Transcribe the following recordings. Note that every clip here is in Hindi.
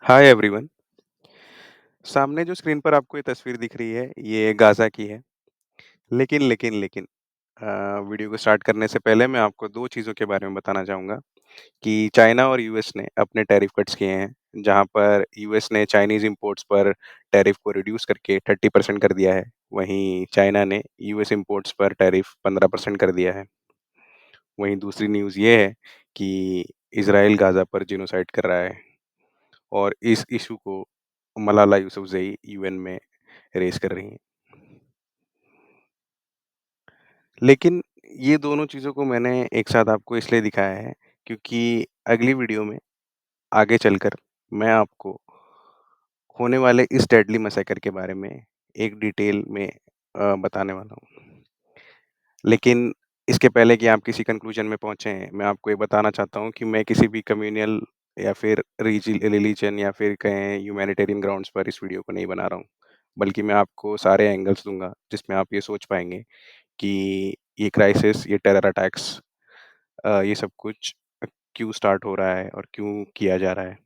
Hi everyone. सामने जो स्क्रीन पर आपको ये तस्वीर दिख रही है, ये गाज़ा की है। लेकिन अ, वीडियो को स्टार्ट करने से पहले मैं आपको 2 चीज़ों के बारे में बताना चाहूँगा कि चाइना और यूएस ने अपने टैरिफ कट्स किए हैं, जहाँ पर यूएस ने चाइनीज़ इंपोर्ट्स पर टैरिफ को रिड्यूस करके 30% कर दिया है। वहीं चाइना ने यूएस इंपोर्ट्स पर टैरिफ 15% कर दिया है। वहीं दूसरी न्यूज़ ये है कि इज़राइल गाज़ा पर जिनोसाइड कर रहा है और इस इश्यू को मलाला यूसुफ़ज़ई यूएन में रेज़ कर रही हैं। लेकिन ये दोनों चीज़ों को मैंने एक साथ आपको इसलिए दिखाया है क्योंकि अगली वीडियो में आगे चलकर मैं आपको होने वाले इस डेडली मैसेकर के बारे में एक डिटेल में बताने वाला हूँ। लेकिन इसके पहले कि आप किसी कन्क्लूज़न में पहुँचे, मैं आपको ये बताना चाहता हूँ कि मैं किसी भी कम्युनल या फिर रिलीजन या फिर कहें ह्यूमैनिटेरियन ग्राउंड्स पर इस वीडियो को नहीं बना रहा हूँ। बल्कि मैं आपको सारे एंगल्स दूँगा, जिसमें आप ये सोच पाएँगे कि ये क्राइसिस, ये टेरर अटैक्स ये सब कुछ क्यों स्टार्ट हो रहा है और क्यों किया जा रहा है।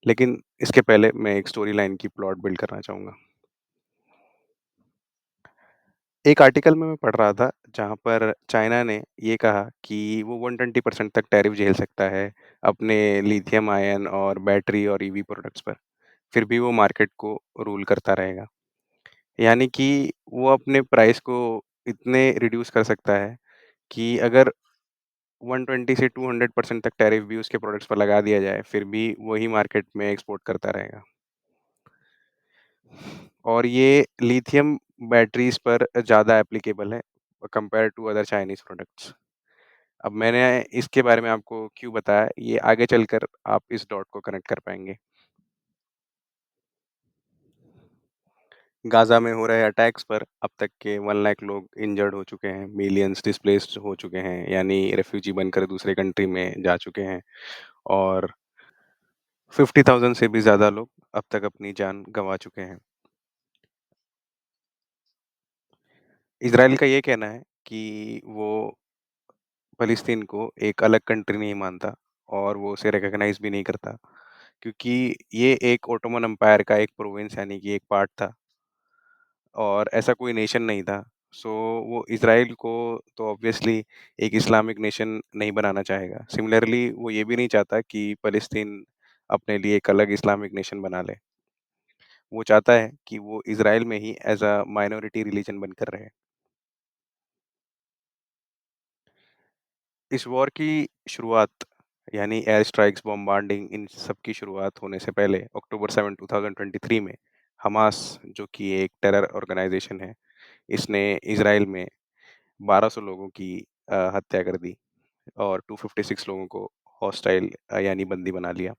लेकिन इसके पहले मैं एक स्टोरी लाइन की प्लॉट बिल्ड करना चाहूँगा। एक आर्टिकल में मैं पढ़ रहा था जहाँ पर चाइना ने ये कहा कि वो 120% तक टैरिफ झेल सकता है अपने लिथियम आयन और बैटरी और ईवी प्रोडक्ट्स पर। फिर भी वो मार्केट को रूल करता रहेगा। यानी कि वो अपने प्राइस को इतने रिड्यूस कर सकता है कि अगर 120 से 200% तक टैरिफ भी उसके प्रोडक्ट्स पर लगा दिया जाए, फिर भी वही मार्केट में एक्सपोर्ट करता रहेगा। और ये लिथियम बैटरीज़ पर ज़्यादा एप्लीकेबल है compare to other Chinese products. अब मैंने इसके बारे में आपको क्यों बताया, ये आगे चलकर आप इस डॉट को कनेक्ट कर पाएँगे। गाज़ा में हो रहे अटैक्स पर अब तक के 1 लाख लोग इंजर्ड हो चुके हैं, मिलियंस डिस्प्लेस्ड हो चुके हैं, यानी रिफ्यूजी बनकर दूसरे कंट्री में जा चुके हैं और 50,000 से भी ज़्यादा लोग अब तक अपनी जान गँवा चुके हैं। इज़राइल का ये कहना है कि वो फ़लस्तीन को एक अलग कंट्री नहीं मानता और वो उसे रिकॉग्नाइज़ भी नहीं करता, क्योंकि ये एक ओटोमन एम्पायर का एक प्रोविंस यानी कि एक पार्ट था और ऐसा कोई नेशन नहीं था। सो वो इज़राइल को तो ऑब्वियसली एक इस्लामिक नेशन नहीं बनाना चाहेगा। सिमिलरली वो ये भी नहीं चाहता कि फ़लस्तीन अपने लिए एक अलग इस्लामिक नेशन बना ले। वो चाहता है कि वो इज़राइल में ही एज़ अ माइनॉरिटी रिलीजन बनकर रहे। इस वॉर की शुरुआत यानी एयर स्ट्राइक्स, बॉम्बार्डिंग इन सब की शुरुआत होने से पहले अक्टूबर 7, 2023 में हमास जो कि एक टेरर ऑर्गेनाइज़ेशन है, इसने इज़राइल में 1200 लोगों की हत्या कर दी और 256 लोगों को हॉस्टाइल यानी बंदी बना लिया,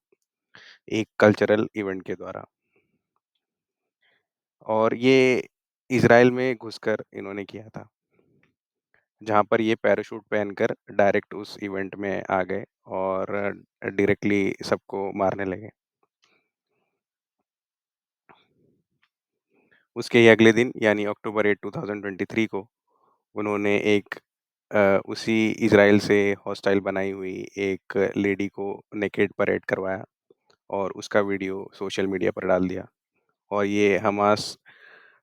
एक कल्चरल इवेंट के द्वारा। और ये इज़राइल में घुसकर इन्होंने किया था, जहाँ पर ये पैराशूट पहनकर डायरेक्ट उस इवेंट में आ गए और डायरेक्टली सबको मारने लगे। उसके ही अगले दिन यानी अक्टूबर 8, 2023 को उन्होंने एक उसी इज़राइल से हॉस्टाइल बनाई हुई एक लेडी को नेकेड परेड करवाया और उसका वीडियो सोशल मीडिया पर डाल दिया और ये हमास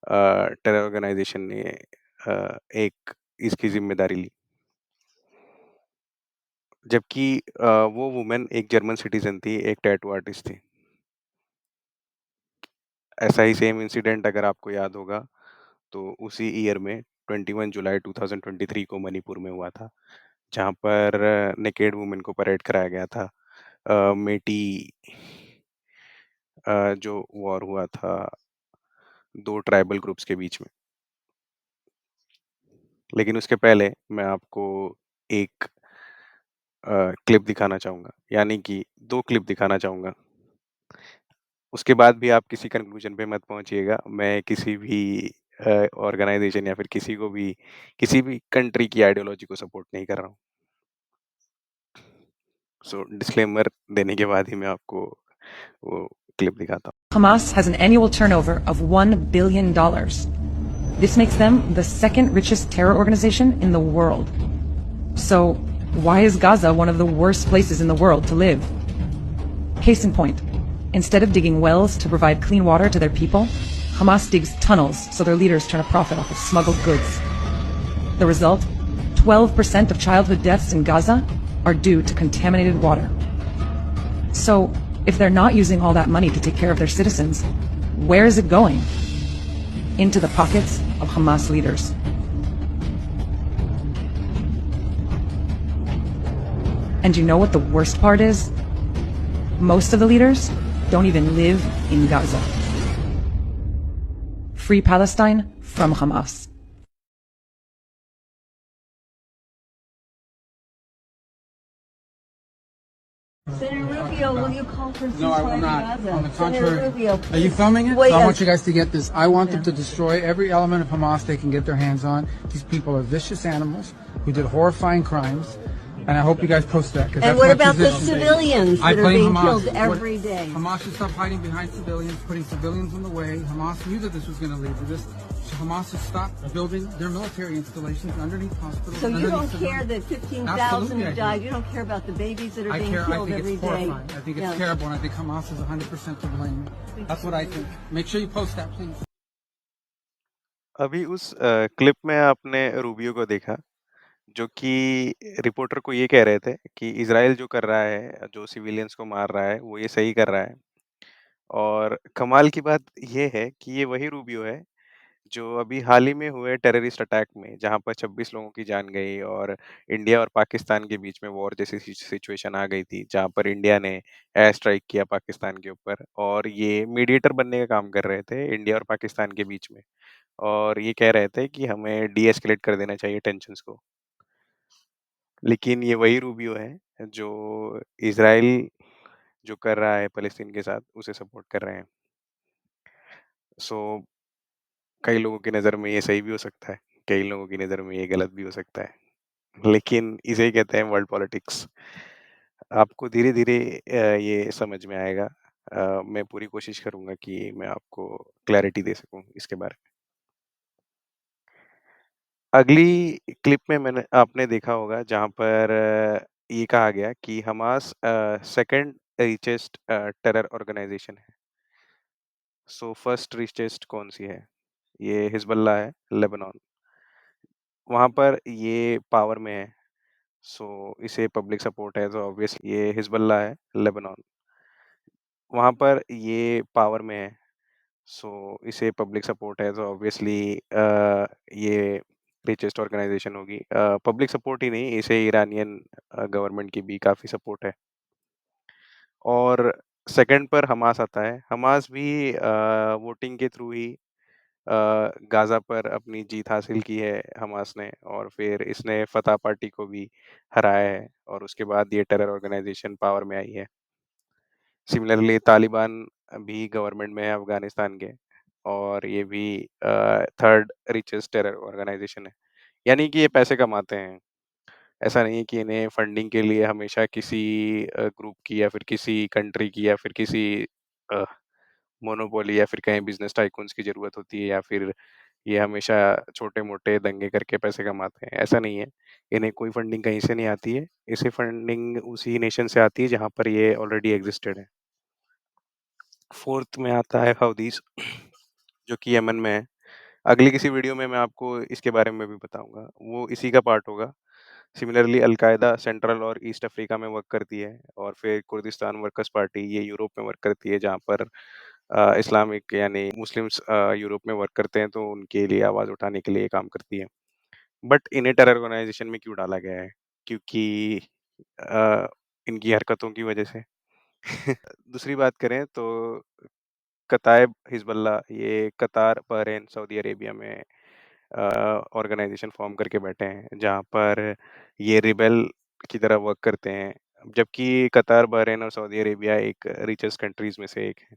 टेरर ऑर्गेनाइज़ेशन ने एक इसकी ज़िम्मेदारी ली। जबकि वो वुमन एक जर्मन सिटीज़न थी, एक टैटू आर्टिस्ट थी। ऐसा ही सेम इंसिडेंट अगर आपको याद होगा, तो उसी ईयर में 21 जुलाई 2023 को मणिपुर में हुआ था, जहाँ पर नेकेड वुमन को परेड कराया गया था। मेटी जो वॉर हुआ था 2 ट्राइबल ग्रुप्स के बीच में। लेकिन उसके पहले मैं आपको एक क्लिप दिखाना चाहूँगा, यानी कि 2 क्लिप दिखाना चाहूँगा। उसके बाद भी आप किसी कन्क्लूज़न पे मत पहुँचिएगा। मैं किसी भी ऑर्गनाइज़ेशन या फिर किसी भी कंट्री की आइडियोलॉजी को सपोर्ट नहीं कर रहा हूँ। सो डिस्क्लेमर देने के बाद ही मैं आपको वो क्लिप दिखाता हूँ। Hamas has an annual turnover of $1 billion. This makes them the second richest terror organization in the world. So, why is Gaza one of the worst places in the world to live? Case in point, Instead of digging wells to provide clean water to their people, Hamas digs tunnels so their leaders turn a profit off of smuggled goods. The result? 12% of childhood deaths in Gaza are due to contaminated water. So, if they're not using all that money to take care of their citizens, where is it going? Into the pockets of Hamas leaders. And you know what the worst part is? Most of the leaders don't even live in Gaza. Free Palestine from Hamas. Senator Rubio, will you call for No, I will ceasefire in not. Gaza? On the Senator contrary. Rubio, Are you filming it? Wait, So I yes. want you guys to get this. I want them to destroy every element of Hamas they can get their hands on. These people are vicious animals who did horrifying crimes. And I hope you guys post that. 'Cause And that's what my about the position. civilians I that are blame being Hamas. killed What- every day? Hamas should stop hiding behind civilians, putting civilians in the way. Hamas knew that this was going to lead to this. So Hamas should stop building their military installations underneath hospitals. So you underneath don't civilians. care that 15,000 Absolutely, I have do. died. You don't care about the babies that are I being care. I killed think every it's day. horrifying. I think it's Yeah. terrible, and I think Hamas is 100% to blame. That's what I think. Make sure you post that, please. अभी उस क्लिप में आपने रूबियो को देखा, जो कि रिपोर्टर को ये कह रहे थे कि इज़राइल जो कर रहा है, जो सिविलियंस को मार रहा है, वो ये सही कर रहा है। और कमाल की बात ये है कि ये वही रूबियो है, जो अभी हाल ही में हुए टेररिस्ट अटैक में, जहाँ पर 26 लोगों की जान गई और इंडिया और पाकिस्तान के बीच में वॉर जैसी सिचुएशन आ गई थी, जहाँ पर इंडिया ने एयर स्ट्राइक किया पाकिस्तान के ऊपर और ये मीडिएटर बनने का काम कर रहे थे इंडिया और पाकिस्तान के बीच में। और ये कह रहे थे कि हमें डी-एस्केलेट कर देना चाहिए टेंशन्स को। लेकिन ये वही रूबियो है, जो इज़राइल जो कर रहा है फ़लस्तीन के साथ, उसे सपोर्ट कर रहे हैं। सो कई लोगों की नज़र में ये सही भी हो सकता है, कई लोगों की नज़र में ये गलत भी हो सकता है। लेकिन इसे ही कहते हैं वर्ल्ड पॉलिटिक्स। आपको धीरे-धीरे ये समझ में आएगा। मैं पूरी कोशिश करूँगा कि मैं आपको क्लैरिटी दे सकूँ इसके बारे में। अगली क्लिप में मैंने आपने देखा होगा जहाँ पर ये कहा गया कि Hamas second richest terror organization है। सो फर्स्ट रिचेस्ट कौन-सी है? ये हिज़्बुल्लाह है, लेबनान। वहाँ पर ये पावर में है, सो इसे पब्लिक सपोर्ट है, तो ऑब्वियसली ये हिज़्बुल्लाह है, लेबनान। वहाँ पर ये पावर में है, सो इसे पब्लिक सपोर्ट है, तो ऑब्वियसली ये रिचेस्ट ऑर्गनाइज़ेशन होगी। पब्लिक सपोर्ट ही नहीं, इसे इरानियन गवर्नमेंट की भी काफ़ी सपोर्ट है। और सेकंड पर हमास आता है। हमास भी वोटिंग के थ्रू ही गाज़ा पर अपनी जीत हासिल की है हमास ने और फिर इसने फ़तह पार्टी को भी हराया है और उसके बाद ये टेरर ऑर्गनाइज़ेशन पावर में आई है। सिमिलरली तालिबान भी गवर्नमेंट में है अफ़गानिस्तान के और ये भी थर्ड रिचेस्ट टेरर ऑर्गनाइज़ेशन है। यानी कि ये पैसे कमाते हैं। ऐसा नहीं है कि इन्हें फंडिंग के लिए हमेशा किसी ग्रुप की या फिर किसी कंट्री की या फिर किसी अ, मोनोपोली या फिर कहीं बिज़नेस टाइकून्स की ज़रूरत होती है या फिर ये हमेशा छोटे-मोटे दंगे करके पैसे कमाते हैं, ऐसा नहीं है। इन्हें कोई फंडिंग कहीं से नहीं आती है। इसे फंडिंग उसी नेशन से आती है जहाँ पर ये ऑलरेडी एक्सिस्टेड है। फोर्थ में आता है हौदीस जो कि यमन में है। अगली किसी वीडियो में मैं आपको इसके बारे में भी बताऊँगा, वो इसी का पार्ट होगा। सिमिलरली अल-कायदा सेंट्रल और ईस्ट अफ्रीका में वर्क करती है और फिर कुर्दिस्तान वर्कर्स पार्टी ये यूरोप में वर्क करती है जहाँ पर इस्लामिक यानी मुस्लिम्स यूरोप में वर्क करते हैं तो उनके लिए आवाज़ उठाने के लिए ये काम करती है। बट इन्हें टेरर ऑर्गनाइज़ेशन में क्यों डाला गया है? क्योंकि अ, इनकी हरकतों की वजह से। दूसरी बात करें तो कताइब हिज़्बुल्लाह ये कतार, बहरीन, सऊदी अरेबिया में ऑर्गनाइज़ेशन फ़ॉर्म करके बैठे हैं, जहाँ पर ये रिबेल की तरह वर्क करते हैं। जबकि कतार, बहरीन और सऊदी अरेबिया एक रिचेस्ट कंट्रीज़ में से एक है।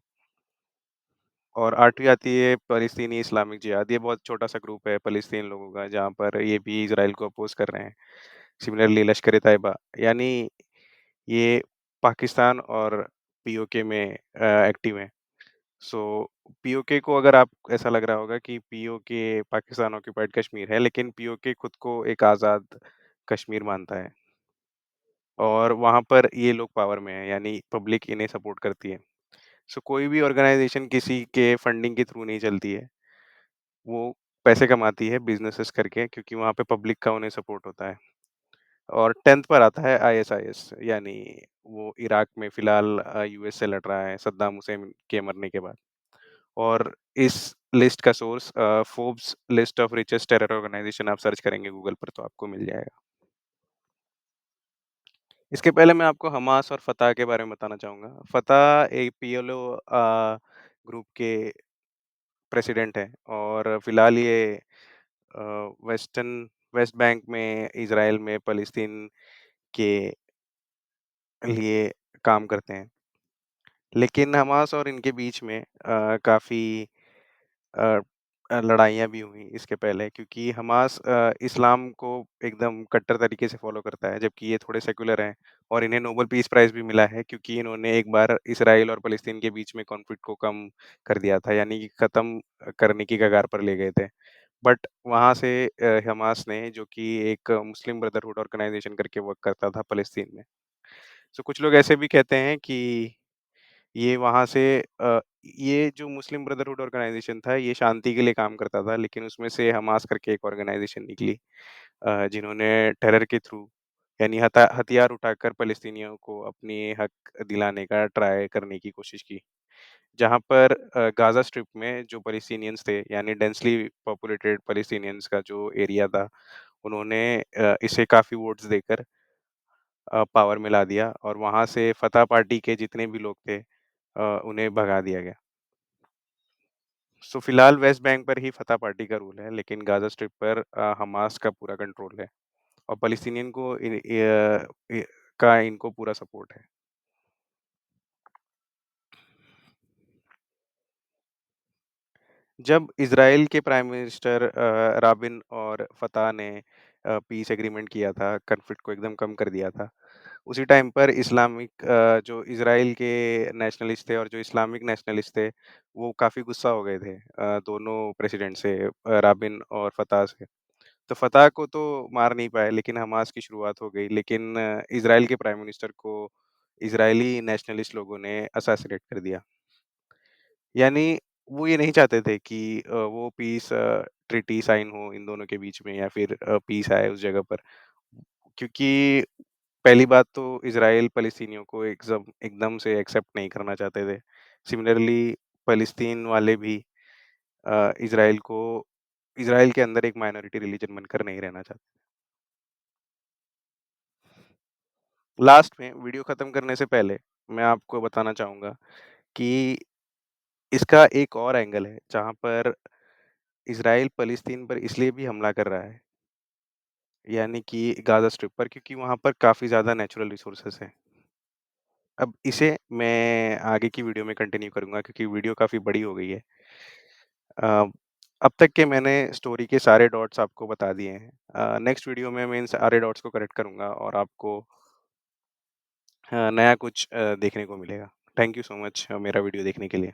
और 8वीं आती है फ़लस्तीनी इस्लामिक जिहाद, ये बहुत छोटा-सा ग्रुप है फ़लस्तीन लोगों का, जहाँ पर ये भी इज़राइल को अपोज़ कर रहे हैं। सिमिलरली लश्कर-ए-तैयबा, यानी ये पाकिस्तान और पीओके में एक्टिव हैं। सो पीओके को अगर आप ऐसा लग रहा होगा कि पीओके पाकिस्तान ऑक्युपाइड कश्मीर है, लेकिन पीओके खुद को एक आज़ाद कश्मीर मानता है और वहाँ पर ये लोग पावर में हैं, यानी पब्लिक इन्हें सपोर्ट करती है। सो कोई भी ऑर्गनाइज़ेशन किसी के फंडिंग के थ्रू नहीं चलती है। वो पैसे कमाती है बिज़नेसेस करके क्योंकि वहाँ पे पब्लिक का उन्हें सपोर्ट होता है। और 10th पर आता है आईएसआईएस यानी वो इराक में फ़िलहाल यूएस से लड़ रहा है सद्दाम हुसैन के मरने के बाद। और इस लिस्ट का source Forbes list of richest terror organisation आप सर्च करेंगे गूगल पर तो आपको मिल जाएगा। इसके पहले मैं आपको हमास और फतह के बारे में बताना चाहूँगा। फतह एक पीएलओ ग्रुप के प्रेसिडेंट हैं और फ़िलहाल ये अ, वेस्ट बैंक में, इज़राइल में, फ़लस्तीन के लिए काम करते हैं। लेकिन हमास और इनके बीच में काफ़ी अ लड़ाइयाँ भी हुई इसके पहले क्योंकि हमास इस्लाम को एकदम कट्टर तरीके से फ़ॉलो करता है, जबकि ये थोड़े सेक्युलर हैं और इन्हें नोबेल पीस प्राइज़ भी मिला है क्योंकि इन्होंने एक बार इज़राइल और फ़लस्तीन के बीच में कॉन्फ्लिक्ट को कम कर दिया था, यानी कि ख़त्म करने की कगार पर ले गए थे। बट वहाँ से हमास ने जो कि एक मुस्लिम ब्रदरहुड ऑर्गनाइज़ेशन करके वर्क करता था फ़लस्तीन में। सो कुछ लोग ऐसे भी कहते हैं कि ये वहाँ से ये जो मुस्लिम ब्रदरहुड ऑर्गनाइज़ेशन था, ये शांति के लिए काम करता था, लेकिन उसमें से हमास करके एक ऑर्गनाइज़ेशन निकली जिन्होंने टेरर के थ्रू यानी हथियार उठाकर फ़लस्तीनियों को अपनी हक दिलाने का ट्राई करने की कोशिश की। जहाँ पर गाज़ा स्ट्रिप में जो पैलेस्टीनियंस थे, यानी डेंसली पॉपुलेटेड पैलेस्टीनियंस का जो एरिया था, उन्होंने इसे काफ़ी वोट्स देकर पावर में ला दिया और वहाँ से फतह पार्टी के जितने भी लोग थे उन्हें भगा दिया गया। सो फिलहाल वेस्ट बैंक पर ही फतह पार्टी का रूल है, लेकिन गाज़ा स्ट्रिप पर हमास का पूरा कंट्रोल है और पैलेस्टीनियन को का इनको पूरा सपोर्ट है। जब इज़राइल के प्राइम मिनिस्टर राबिन और फतह ने पीस एग्रीमेंट किया था, कॉन्फ्लिक्ट को एकदम कम कर दिया था। उसी टाइम पर जो इज़राइल के नेशनलिस्ट थे और जो इस्लामिक नेशनलिस्ट थे, वो काफ़ी गुस्सा हो गए थे दोनों प्रेसिडेंट से राबिन और फतह से। तो फतह को तो मार नहीं पाए लेकिन हमास की शुरुआत हो गई। लेकिन इज़राइल के प्राइम मिनिस्टर को इज़राइली नेशनलिस्ट लोगों ने असैसिनेट कर दिया। यानी वो ये नहीं चाहते थे कि वो पीस ट्रीटी साइन हो इन दोनों के बीच में या फिर पीस आए उस जगह पर। क्योंकि पहली बात तो इज़राइल फ़लस्तीनियों को एकदम एकदम से एक्सेप्ट नहीं करना चाहते थे। सिमिलरली फ़लस्तीन वाले भी इज़राइल को इज़राइल के अंदर एक माइनॉरिटी रिलीजन बनकर नहीं रहना चाहते। लास्ट में वीडियो खत्म करने से पहले मैं आपको बताना चाहूँगा कि इसका एक और एंगल है जहाँ पर इज़राइल फ़लस्तीन पर इसलिए भी हमला कर रहा है, यानी कि गाज़ा स्ट्रिप पर क्योंकि वहाँ पर काफ़ी ज़्यादा नेचुरल रिसोर्सेज़ हैं। अब इसे मैं आगे की वीडियो में कंटिन्यू करूँगा क्योंकि वीडियो काफ़ी बड़ी हो गई है। अ, अब तक के मैंने स्टोरी के सारे डॉट्स आपको बता दिए हैं। नेक्स्ट वीडियो में मैं इन सारे डॉट्स को कनेक्ट करूँगा और आपको नया कुछ देखने को मिलेगा। थैंक यू सो मच मेरा वीडियो देखने के लिए।